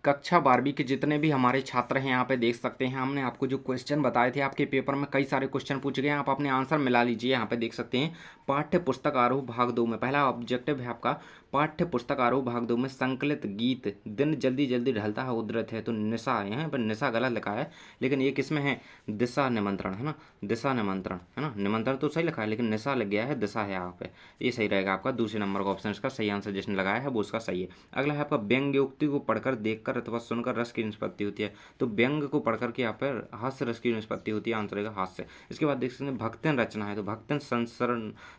कक्षा 12वीं के जितने भी हमारे छात्र हैं यहाँ पे देख सकते हैं, हमने आपको जो क्वेश्चन बताए थे, आपके पेपर में कई सारे क्वेश्चन पूछे गए हैं, आप अपने आंसर मिला लीजिए। यहाँ पे देख सकते हैं पाठ्य पुस्तक आरोह भाग 2 में पहला ऑब्जेक्टिव है आपका पाठ्य पुस्तक आरोह भाग 2 में संकलित गीत दिन जल्दी जल्दी ढलता है उद्धृत है। तो निशा है, यहाँ पर निशा गलत लिखा है, लेकिन ये किसमें है, दिशा निमंत्रण है ना, दिशा निमंत्रण है ना, निमंत्रण तो सही लिखा है लेकिन निशा लग गया है, दिशा है यहाँ पे, ये सही रहेगा आपका। दूसरे नंबर का ऑप्शन इसका सही आंसर जिसने लगाया है वो उसका सही है। अगला है आपका व्यंग्योक्ति को पढ़कर देखकर अथवा सुनकर रस की निष्पत्ति होती है। तो व्यंग को पढ़कर के यहाँ पर हास्य रस की निष्पत्ति होती है, आंसर रहेगा हास्य। इसके बाद देख सकते हैं भक्तन रचना है, तो भक्तन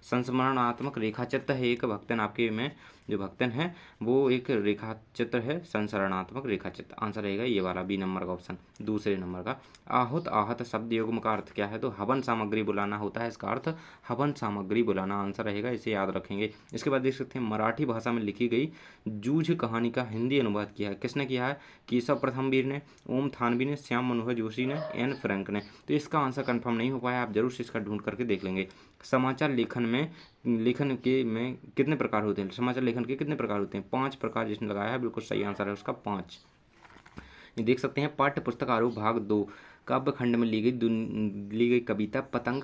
संस्मरणात्मक रेखा चित्र है एक, भक्तन आपके में जो भक्तन है वो एक रेखा चित्र है, संसरणात्मक रेखा चित्र, आंसर रहेगा ये वाला बी नंबर का ऑप्शन। दूसरे नंबर का आहुत आहत शब्द युग्म का अर्थ क्या है, तो हवन सामग्री बुलाना होता है, इसका अर्थ हवन सामग्री बुलाना, आंसर रहेगा, इसे याद रखेंगे। इसके बाद देख सकते हैं मराठी भाषा में लिखी गई जूझ कहानी का हिंदी अनुवाद किया है, किसने किया है, केशव प्रथमवीर ने, ओम थानवी ने, श्याम मनोहर जोशी ने, एन फ्रैंक ने। तो इसका आंसर कंफर्म नहीं हो पाया, आप जरूर से इसका ढूंढ करके देख लेंगे। समाचार लेखन के में कितने प्रकार होते हैं, समाचार लेखन के कितने प्रकार होते हैं, 5 प्रकार जिसने लगाया है, बिल्कुल सही आंसर है उसका 5। ये देख सकते हैं पाठ्य पुस्तक आरोह भाग 2 काव्य खंड में ली गई कविता पतंग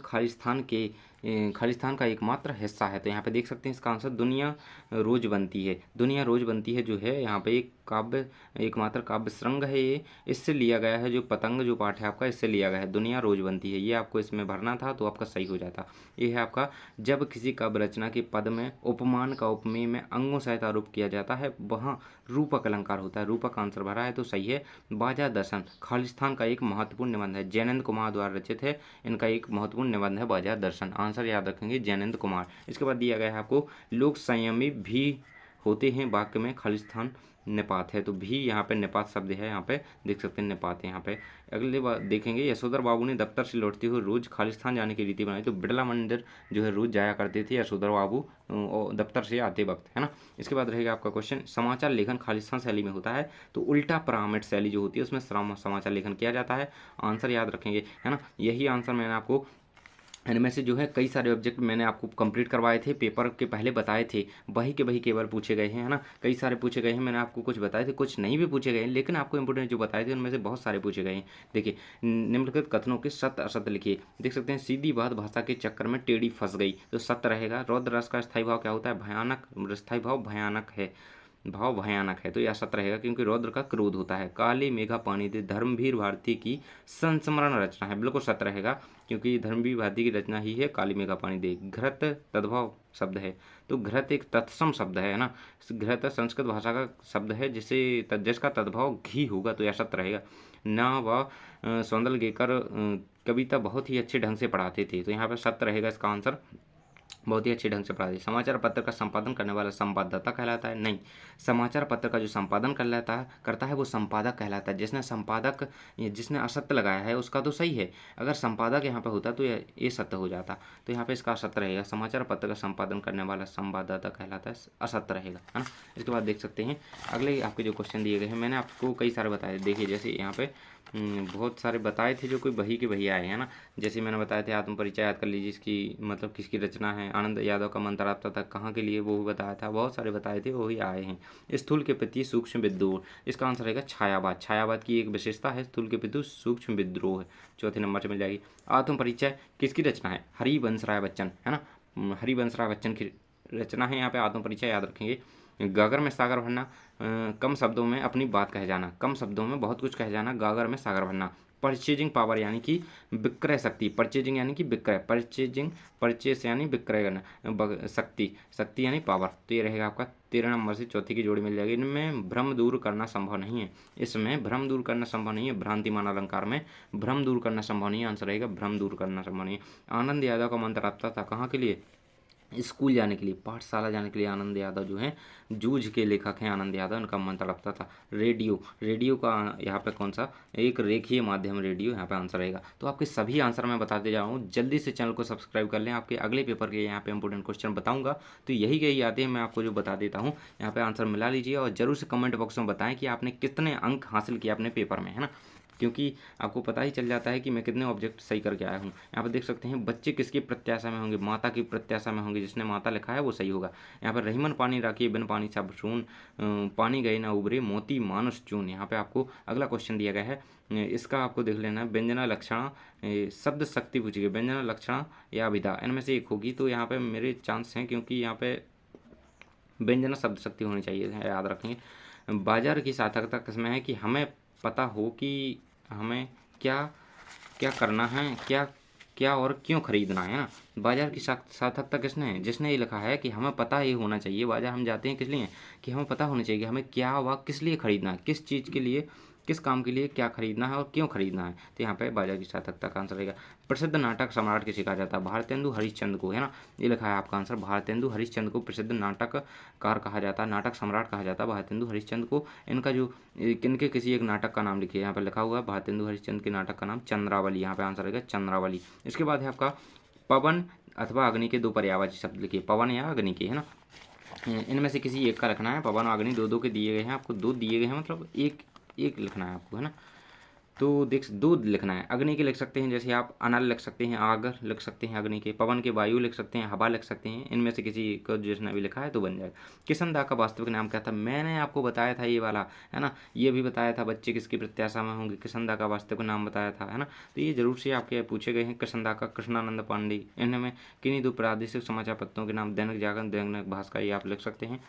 खालिस्तान का एकमात्र हिस्सा है। तो यहाँ पे देख सकते हैं इसका आंसर दुनिया रोज बनती है, दुनिया रोज बनती है जो है यहाँ पे एक काव्य एकमात्र काव्य श्रृंग है, ये इससे लिया गया है, जो पतंग जो पाठ है आपका इससे लिया गया है, दुनिया रोज बनती है, ये आपको इसमें भरना था तो आपका सही हो जाता। ये है आपका जब किसी काव्य रचना के पद में उपमान का उपमेय में अंगों सहित आरोप किया जाता है वहाँ रूपक अलंकार होता है, रूपक आंसर भरा है तो सही है। बाजा दर्शन खालिस्तान का एक महत्वपूर्ण निबंध है, जैनंद कुमार द्वारा रचित है, इनका एक महत्वपूर्ण निबंध है बाजा दर्शन, आंसर याद रखेंगे जैनंद कुमार। इसके बाद दिया गया है आपको लोग संयमी भी होते हैं वाक्य में खालिस्तान निपात है, तो भी यहाँ पे निपात शब्द है, यहाँ पे देख सकते हैं निपात है यहाँ पे। अगले बार देखेंगे यशोधर बाबू ने दफ्तर से लौटते हुए रोज खालिस्तान जाने की रीति बनाई, तो बिड़ला मंदिर जो है रोज जाया करते थे यशोधर बाबू दफ्तर से आते वक्त, है ना। इसके बाद रहेगा आपका क्वेश्चन समाचार लेखन खालिस्तान शैली में होता है, तो उल्टा पिरामिड शैली जो होती है उसमें समाचार लेखन किया जाता है, आंसर याद रखेंगे, है ना। यही आंसर मैंने आपको इनमें से जो है कई सारे ऑब्जेक्ट मैंने आपको कंप्लीट करवाए थे, पेपर के पहले बताए थे, वही के वही केवल पूछे गए हैं, है ना। कई सारे पूछे गए हैं, मैंने आपको कुछ बताए थे, कुछ नहीं भी पूछे गए हैं, लेकिन आपको इंपोर्टेंट जो बताए थे उनमें से बहुत सारे पूछे गए हैं। देखिए निम्नलिखित कथनों के सत्य असत्य लिखिए, देख सकते हैं सीधी बात भाषा के चक्कर में टेढ़ी फंस गई, तो सत्य रहेगा। रौद्र रस का स्थायी भाव क्या होता है, भयानक, स्थायी भाव भयानक है, भाव भयानक है, तो यह सत्य रहेगा क्योंकि रौद्र का क्रोध होता है। काली मेघा पानी दे धर्मवीर भारती की संस्मरण रचना है, बिल्कुल सत्य रहेगा क्योंकि धर्मवीर भारती की रचना ही है काली मेघा पानी दे। घृत तद्भव शब्द है, तो घृत एक तत्सम शब्द है ना, घृत संस्कृत भाषा का शब्द है जिसका तद्भव घी होगा, तो यह सत्य रहेगा। ना वह सौंदलगेकर कविता बहुत ही अच्छे ढंग से पढ़ाते थे, तो यहाँ पर सत्य रहेगा इसका आंसर, बहुत ही अच्छे ढंग से पढ़ा दी। समाचार पत्र का संपादन करने वाला संपादकता कहलाता है, नहीं, समाचार पत्र का जो संपादन करता है वो संपादक कहलाता है। जिसने असत्य लगाया है उसका तो सही है, अगर संपादक यहाँ पे होता तो ये सत्य हो जाता, तो यहाँ पे इसका असत्य रहेगा। समाचार पत्र का संपादन करने वाला संवाददाता कहलाता है, असत्य रहेगा, है ना। इसके बाद देख सकते हैं अगले आपके जो क्वेश्चन दिए गए हैं, मैंने आपको कई सारे बताए, देखिए जैसे यहाँ पे बहुत सारे बताए थे जो कोई वही के वही आए हैं ना। जैसे मैंने बताया थे आत्म परिचय याद कर लीजिए, इसकी मतलब किसकी रचना है, आनंद यादव का मंत्रार्थ था कहाँ के लिए वो भी बताया था, बहुत सारे बताए थे वही आए हैं। स्थूल के प्रति सूक्ष्म विद्रोह, इसका आंसर रहेगा छायावाद, छायावाद की एक विशेषता है स्थूल के प्रति सूक्ष्म विद्रोह, चौथे नंबर से मिल जाएगी। आत्म परिचय किसकी रचना है, हरिवंश राय बच्चन, है ना, हरिवंश राय बच्चन की रचना है यहाँ पे आत्म परिचय, याद रखेंगे। गागर में सागर भरना, कम शब्दों में अपनी बात कह जाना, कम शब्दों में बहुत कुछ कह जाना, गागर में सागर भरना। परचेजिंग पावर यानी कि विक्रय शक्ति, परचेजिंग यानी कि विक्रय, परचेस यानी विक्रय करना, शक्ति यानी पावर, तो ये रहेगा आपका 13 नंबर से चौथी की जोड़ी मिल जाएगी। इनमें भ्रम दूर करना संभव नहीं है, इसमें भ्रम दूर करना संभव नहीं है, भ्रांतिमान अलंकार में भ्रम दूर करना संभव नहीं है, आंसर रहेगा भ्रम दूर करना संभव नहीं है। आनंद यादव का मंत्र आता था कहाँ के लिए, स्कूल जाने के लिए, पाठशाला जाने के लिए आनंद यादव जो हैं जूझ के लेखक हैं आनंद यादव, उनका मंत्र रखता था। रेडियो का यहाँ पे कौन सा, एक रेखीय माध्यम रेडियो, यहाँ पे आंसर रहेगा। तो आपके सभी आंसर मैं बताते जा रहा हूँ, जल्दी से चैनल को सब्सक्राइब कर लें, आपके अगले पेपर के यहाँ पे इंपोर्टेंट क्वेश्चन बताऊँगा, तो यही आते हैं मैं आपको जो बता देता हूँ, यहाँ पे आंसर मिला लीजिए और जरूर से कमेंट बॉक्स में बताएं कि आपने कितने अंक हासिल किए अपने पेपर में, है ना। क्योंकि आपको पता ही चल जाता है कि मैं कितने ऑब्जेक्ट सही करके आया हूँ। यहाँ पर देख सकते हैं बच्चे किसकी प्रत्याशा में होंगे, माता की प्रत्याशा में होंगे, जिसने माता लिखा है वो सही होगा। यहाँ पर रहीमन पानी राखी बिन पानी सब सून, पानी गए ना उबरे मोती मानुष चून। यहाँ पे आपको अगला क्वेश्चन दिया गया है, इसका आपको देख लेना है। व्यंजना लक्षण शब्द शक्ति पूछी गई, व्यंजना लक्षण या विधा इनमें से एक होगी। तो यहाँ पे मेरे चांस हैं, क्योंकि यहाँ पे व्यंजना शब्द शक्ति होनी चाहिए, याद रखेंगे। बाजार की सार्थकता किसमें है कि हमें पता हो कि हमें क्या क्या करना है, क्या क्या और क्यों खरीदना है ना। बाजार की सार्थकता किसने है, जिसने ये लिखा है कि हमें पता ये होना चाहिए, बाजार हम जाते हैं किस लिए, कि हमें पता होना चाहिए कि हमें क्या व किस लिए खरीदना है, किस चीज़ के लिए, किस काम के लिए क्या खरीदना है और क्यों खरीदना है। तो यहाँ पे बाजार की सार्थकता का आंसर रहेगा। प्रसिद्ध नाटक सम्राट किसे कहा जाता है, भारतेंदु हरिश्चंद्र को, है ना। ये लिखा है आपका आंसर, भारतेंदु हरिश्चंद्र को प्रसिद्ध नाटककार कहा जाता है, नाटक सम्राट कहा जाता है भारतेंदु हरिश्चंद्र को। इनका जो किनके किसी एक नाटक का नाम लिखिए, यहाँ पर लिखा हुआ है भारतेंदु हरिश्चंद्र के नाटक का नाम चंद्रावली। यहाँ पे आंसर रहेगा चंद्रावली। इसके बाद है आपका पवन अथवा अग्नि के दो पर्यायवाची शब्द लिखिए, पवन या अग्नि के, है ना। इनमें से किसी एक का रखना है। पवन और अग्नि दो दो के दिए गए हैं आपको, दो दिए गए हैं, मतलब एक एक लिखना है आपको, है ना। तो देख दो लिखना है। अग्नि के लिख सकते हैं, जैसे आप अनल लिख सकते हैं, आग लिख सकते हैं अग्नि के। पवन के वायु लिख सकते हैं, हवा लिख सकते हैं। इनमें से किसी को जिसने भी लिखा है तो बन जाएगा। किशन-दा का वास्तविक नाम क्या था, मैंने आपको बताया था ये वाला, है ना। ये भी बताया था, बच्चे किसकी प्रत्याशा में होंगे, किशन-दा का वास्तविक नाम बताया था, है ना। तो ये जरूर से आपके पूछे गए हैं। किशन-दा का कृष्णानंद पांडे। इनमें किन्हीं दो प्रादेशिक समाचार पत्रों के नाम, दैनिक जागरण, दैनिक भास्कर, ये आप लिख सकते हैं।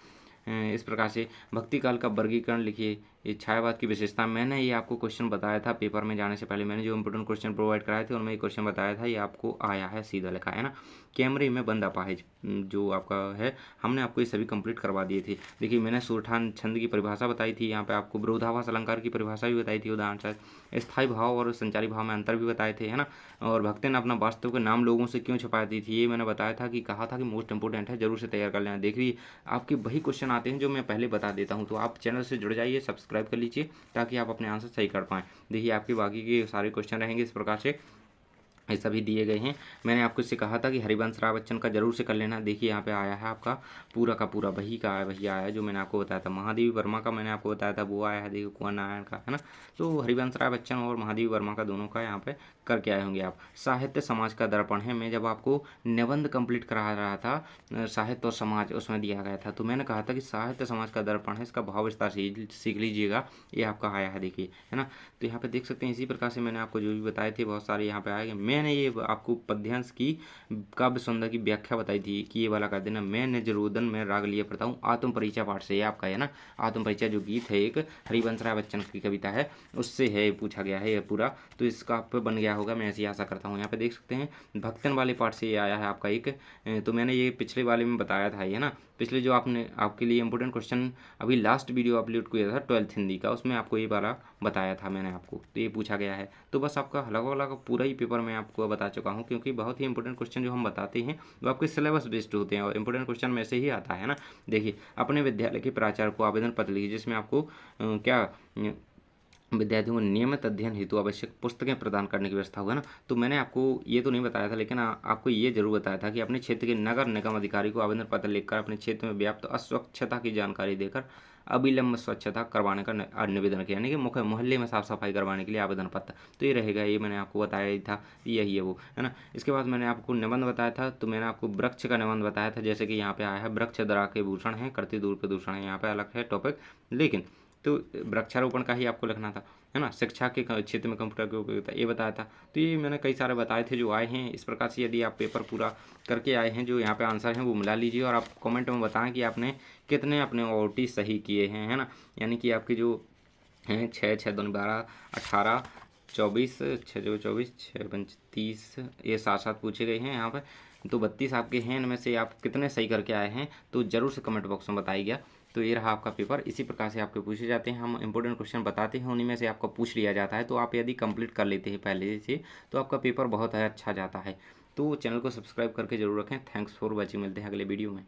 इस प्रकार से भक्ति काल का वर्गीकरण लिखिए। ये छायावाद की विशेषता, मैंने ये आपको क्वेश्चन बताया था पेपर में जाने से पहले, मैंने जो इंपोर्टेंट क्वेश्चन प्रोवाइड कराए थे उनमें ये क्वेश्चन बताया था, ये आपको आया है, सीधा लिखा है ना। कैमरे में बंद अपाहिज जो आपका है, हमने आपको ये सभी कंप्लीट करवा दिए थे। देखिए मैंने सुरठान छंद की परिभाषा बताई थी, यहाँ पे आपको विरोधाभास अलंकार की परिभाषा भी बताई थी, उदाहरण से स्थायी भाव और संचारी भाव में अंतर भी बताए थे, है ना। और भक्ति ने अपना वास्तविक नाम लोगों से क्यों छुपाती थी, ये मैंने बताया था कि कहा था कि मोस्ट इंपोर्टेंट है, जरूर से तैयार कर लेना। देखिए आपके वही क्वेश्चन आते हैं जो मैं पहले बता देता हूँ, तो आप चैनल से जुड़ जाइए, सब्सक्राइब कर लीजिए ताकि आप अपने आंसर सही कर पाएँ। देखिए आपके बाकी के सारे क्वेश्चन रहेंगे इस प्रकार से, ये सभी दिए गए हैं। मैंने आपको इससे कहा था कि हरिवंश राय बच्चन का जरूर से कर लेना। देखिए यहाँ पे आया है आपका पूरा का पूरा वही का आया, वही आया है जो मैंने आपको बताया था। महादेवी वर्मा का मैंने आपको बताया था, वो आया है। देखिए कुंवर नारायण का, है ना। तो हरिवंश राय बच्चन और महादेवी वर्मा का दोनों का यहाँ पे करके आए होंगे आप। साहित्य समाज का दर्पण है, मैं जब आपको निबंध कंप्लीट करा रहा था साहित्य और समाज, उसमें दिया गया था, तो मैंने कहा था कि साहित्य समाज का दर्पण है, इसका भाव विस्तार से सीख लीजिएगा। ये आपका आया है, देखिए, है ना। तो यहाँ पे देख सकते हैं, इसी प्रकार से मैंने आपको जो भी बताए थे बहुत सारे यहाँ पे आएंगे। मैंने ये आपको पद्यांश की काव्य सुंदर की व्याख्या बताई थी कि ये वाला कर देना। मैं निज रुदन में राग लिए पढ़ता हूँ, आत्म परिचय पाठ से, ये आपका है ना। आत्म परिचय जो गीत है, एक हरिवंश राय बच्चन की कविता है, उससे है, पूछा गया है ये पूरा, तो इसका आप पे बन गया होगा, मैं ऐसी आशा करता हूँ। यहाँ पे देख सकते हैं भक्तन वाले पाठ से ये आया है आपका एक, तो मैंने ये पिछले वाले में बताया था, ये ना। पिछले जो आपने आपके लिए इंपॉर्टेंट क्वेश्चन अभी लास्ट वीडियो अपलोड किया था 12th हिंदी का, उसमें आपको ये वाला बताया था मैंने आपको, तो ये पूछा गया है। तो बस आपका हल्का वाला का पूरा ही पेपर मैं आपको बता चुका हूँ, क्योंकि बहुत ही इंपॉर्टेंट क्वेश्चन जो हम बताते हैं वो आपके सिलेबस बेस्ड होते हैं और इंपॉर्टेंट क्वेश्चन में से ही आता है ना। देखिए अपने विद्यालय के प्राचार्य को आवेदन पत्र लिखिए, जिसमें आपको क्या विद्यार्थियों को नियमित अध्ययन हेतु आवश्यक पुस्तकें प्रदान करने की व्यवस्था हुआ ना। तो मैंने आपको ये तो नहीं बताया था, लेकिन आपको ये जरूर बताया था कि अपने क्षेत्र के नगर निगम अधिकारी को आवेदन पत्र लिखकर अपने क्षेत्र में व्याप्त अस्वच्छता की जानकारी देकर अविलंब स्वच्छता करवाने का निवेदन किया, यानी कि मुख्य मोहल्ले में साफ सफाई करवाने के लिए आवेदन पत्र। तो ये रहेगा, ये मैंने आपको बताया ही था, यही है वो, है ना। इसके बाद मैंने आपको निबंध बताया था, तो मैंने आपको वृक्ष का निबंध बताया था, जैसे कि यहाँ पे आया है, वृक्ष दरा के भूषण है, करते दूर प्रदूषण है, यहाँ पे अलग है टॉपिक, लेकिन तो वृक्षारोपण का ही आपको लिखना था, है ना। शिक्षा के क्षेत्र में कंप्यूटर की उपयोगिता ये बताया था। तो ये मैंने कई सारे बताए थे जो आए हैं। इस प्रकार से यदि आप पेपर पूरा करके आए हैं, जो यहाँ पे आंसर हैं वो मिला लीजिए और आप कमेंट में बताएं कि आपने कितने अपने OT सही किए हैं, है ना। यानी कि आपके जो हैं 6 6 2 12 18 24 6 2 24 6 5 30 ये 7 पूछे गए हैं यहाँ पर, तो 32 आपके हैं। इनमें से आप कितने सही करके आए हैं तो ज़रूर से कमेंट बॉक्स में बताइएगा। तो ये रहा आपका पेपर। इसी प्रकार से आपके पूछे जाते हैं, हम इंपॉर्टेंट क्वेश्चन बताते हैं, उन्हीं में से आपका पूछ लिया जाता है। तो आप यदि कंप्लीट कर लेते हैं पहले से तो आपका पेपर बहुत अच्छा जाता है। तो चैनल को सब्सक्राइब करके जरूर रखें। थैंक्स फॉर वॉचिंग, मिलते हैं अगले वीडियो में।